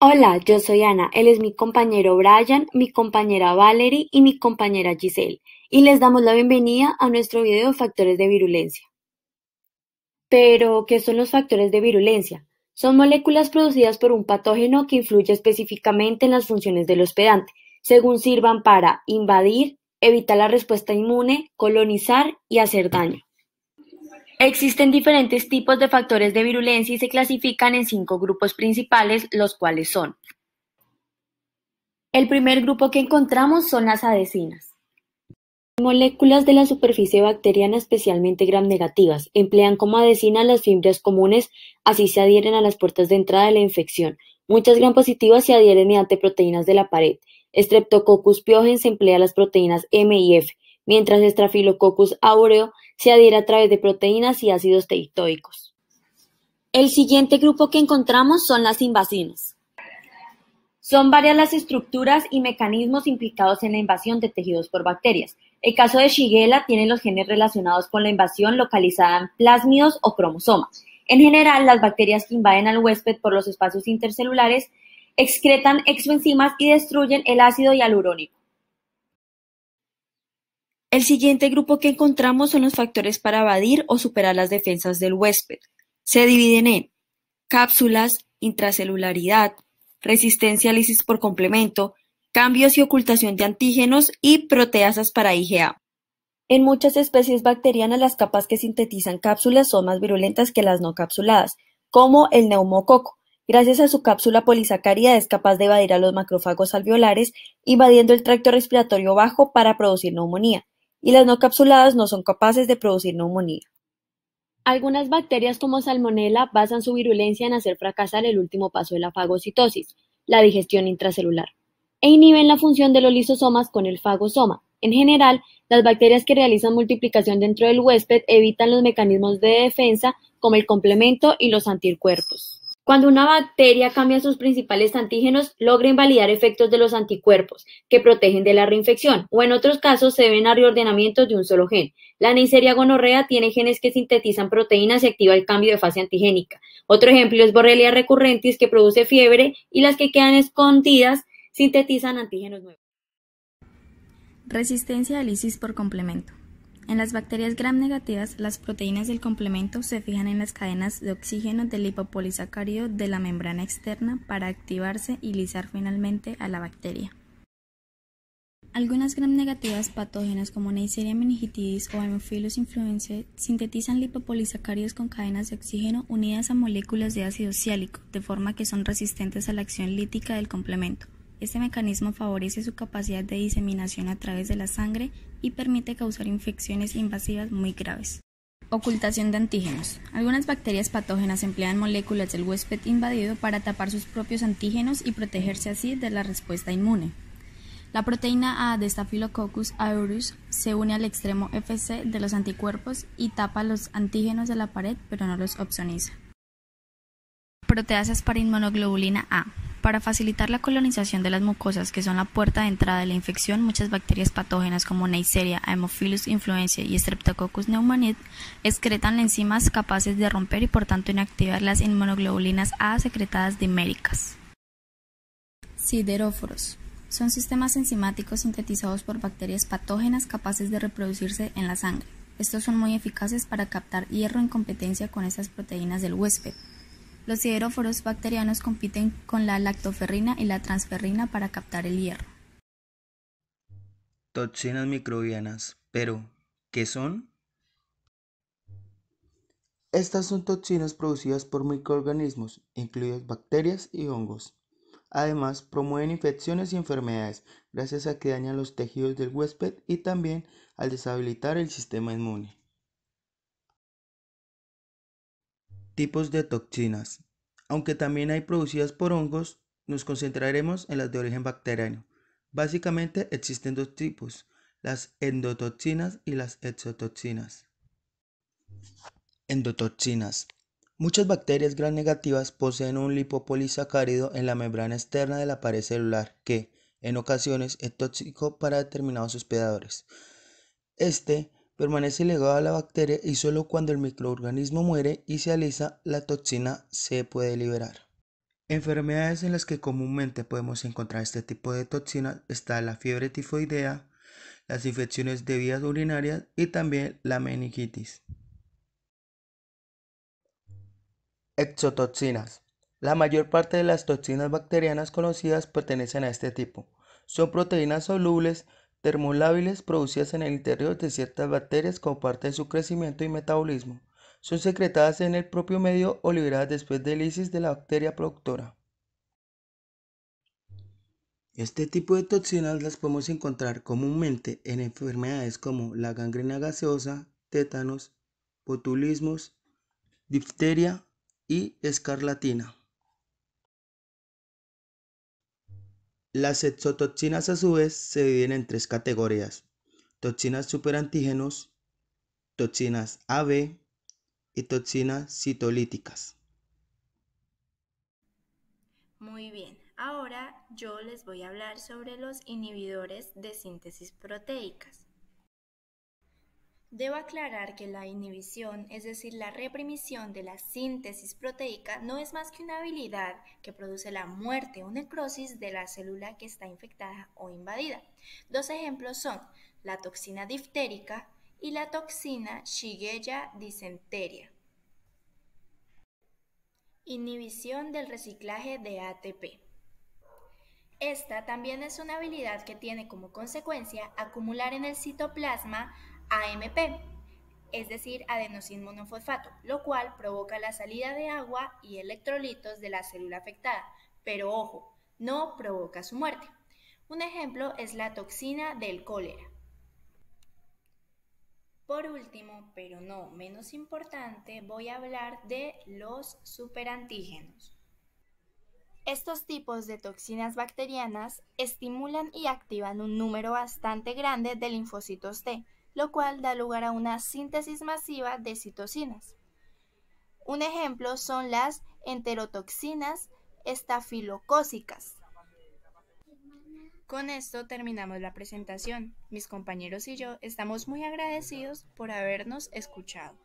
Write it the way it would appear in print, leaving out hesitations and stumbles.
Hola, yo soy Ana, él es mi compañero Brian, mi compañera Valerie y mi compañera Giselle, y les damos la bienvenida a nuestro video Factores de Virulencia. Pero, ¿qué son los factores de virulencia? Son moléculas producidas por un patógeno que influye específicamente en las funciones del hospedante, según sirvan para invadir, evitar la respuesta inmune, colonizar y hacer daño. Existen diferentes tipos de factores de virulencia y se clasifican en 5 grupos principales, los cuales son: el primer grupo que encontramos son las adhesinas. Moléculas de la superficie bacteriana especialmente gram-negativas emplean como adhesina las fibras comunes, así se adhieren a las puertas de entrada de la infección. Muchas gram-positivas se adhieren mediante proteínas de la pared. Streptococcus pyogenes emplea las proteínas M y F, mientras Staphylococcus aureus se adhiere a través de proteínas y ácidos teitoicos. El siguiente grupo que encontramos son las invasinas. Son varias las estructuras y mecanismos implicados en la invasión de tejidos por bacterias. El caso de Shigella tiene los genes relacionados con la invasión localizada en plásmidos o cromosomas. En general, las bacterias que invaden al huésped por los espacios intercelulares excretan exoenzimas y destruyen el ácido hialurónico. El siguiente grupo que encontramos son los factores para evadir o superar las defensas del huésped. Se dividen en cápsulas, intracelularidad, resistencia a lisis por complemento, cambios y ocultación de antígenos y proteasas para IgA. En muchas especies bacterianas las capas que sintetizan cápsulas son más virulentas que las no capsuladas, como el neumococo. Gracias a su cápsula polisacárida es capaz de evadir a los macrófagos alveolares, invadiendo el tracto respiratorio bajo para producir neumonía, y las no capsuladas no son capaces de producir neumonía. Algunas bacterias como Salmonella basan su virulencia en hacer fracasar el último paso de la fagocitosis, la digestión intracelular, e inhiben la función de los lisosomas con el fagosoma. En general, las bacterias que realizan multiplicación dentro del huésped evitan los mecanismos de defensa como el complemento y los anticuerpos. Cuando una bacteria cambia sus principales antígenos, logra invalidar efectos de los anticuerpos que protegen de la reinfección, o en otros casos se deben a reordenamientos de un solo gen. La Neisseria gonorrea tiene genes que sintetizan proteínas y activa el cambio de fase antigénica. Otro ejemplo es Borrelia recurrentis, que produce fiebre, y las que quedan escondidas sintetizan antígenos nuevos. Resistencia a lisis por complemento. En las bacterias gram-negativas, las proteínas del complemento se fijan en las cadenas de oxígeno del lipopolisacárido de la membrana externa para activarse y lisar finalmente a la bacteria. Algunas gram-negativas patógenas como Neisseria meningitidis o Haemophilus influenzae sintetizan lipopolisacáridos con cadenas de oxígeno unidas a moléculas de ácido siálico, de forma que son resistentes a la acción lítica del complemento. Este mecanismo favorece su capacidad de diseminación a través de la sangre y permite causar infecciones invasivas muy graves. Ocultación de antígenos. Algunas bacterias patógenas emplean moléculas del huésped invadido para tapar sus propios antígenos y protegerse así de la respuesta inmune. La proteína A de Staphylococcus aureus se une al extremo Fc de los anticuerpos y tapa los antígenos de la pared, pero no los opsoniza. Proteasas para inmunoglobulina A. Para facilitar la colonización de las mucosas, que son la puerta de entrada de la infección, muchas bacterias patógenas como Neisseria, Haemophilus influenzae y Streptococcus pneumoniae excretan enzimas capaces de romper y por tanto inactivar las inmunoglobulinas A secretadas diméricas. Sideróforos. Son sistemas enzimáticos sintetizados por bacterias patógenas capaces de reproducirse en la sangre. Estos son muy eficaces para captar hierro en competencia con estas proteínas del huésped. Los sideróforos bacterianos compiten con la lactoferrina y la transferrina para captar el hierro. Toxinas microbianas. Pero, ¿qué son? Estas son toxinas producidas por microorganismos, incluidos bacterias y hongos. Además, promueven infecciones y enfermedades gracias a que dañan los tejidos del huésped y también al deshabilitar el sistema inmune. Tipos de toxinas. Aunque también hay producidas por hongos, nos concentraremos en las de origen bacteriano. Básicamente existen dos tipos, las endotoxinas y las exotoxinas. Endotoxinas. Muchas bacterias gram negativas poseen un lipopolisacárido en la membrana externa de la pared celular que, en ocasiones, es tóxico para determinados hospedadores. Este permanece ligado a la bacteria y solo cuando el microorganismo muere y se alisa, la toxina se puede liberar. Enfermedades en las que comúnmente podemos encontrar este tipo de toxinas está la fiebre tifoidea, las infecciones de vías urinarias y también la meningitis. Exotoxinas. La mayor parte de las toxinas bacterianas conocidas pertenecen a este tipo. Son proteínas solubles, termolábiles producidas en el interior de ciertas bacterias como parte de su crecimiento y metabolismo. Son secretadas en el propio medio o liberadas después de lisis de la bacteria productora. Este tipo de toxinas las podemos encontrar comúnmente en enfermedades como la gangrena gaseosa, tétanos, botulismos, difteria y escarlatina. Las exotoxinas a su vez se dividen en tres categorías: toxinas superantígenos, toxinas AB y toxinas citolíticas. Muy bien, ahora yo les voy a hablar sobre los inhibidores de síntesis proteicas. Debo aclarar que la inhibición, es decir, la reprimición de la síntesis proteica, no es más que una habilidad que produce la muerte o necrosis de la célula que está infectada o invadida. Dos ejemplos son la toxina diftérica y la toxina Shigella dysenteria. Inhibición del reciclaje de ATP. Esta también es una habilidad que tiene como consecuencia acumular en el citoplasma AMP, es decir, adenosín monofosfato, lo cual provoca la salida de agua y electrolitos de la célula afectada, pero ojo, no provoca su muerte. Un ejemplo es la toxina del cólera. Por último, pero no menos importante, voy a hablar de los superantígenos. Estos tipos de toxinas bacterianas estimulan y activan un número bastante grande de linfocitos T, lo cual da lugar a una síntesis masiva de citocinas. Un ejemplo son las enterotoxinas estafilocócicas. Con esto terminamos la presentación. Mis compañeros y yo estamos muy agradecidos por habernos escuchado.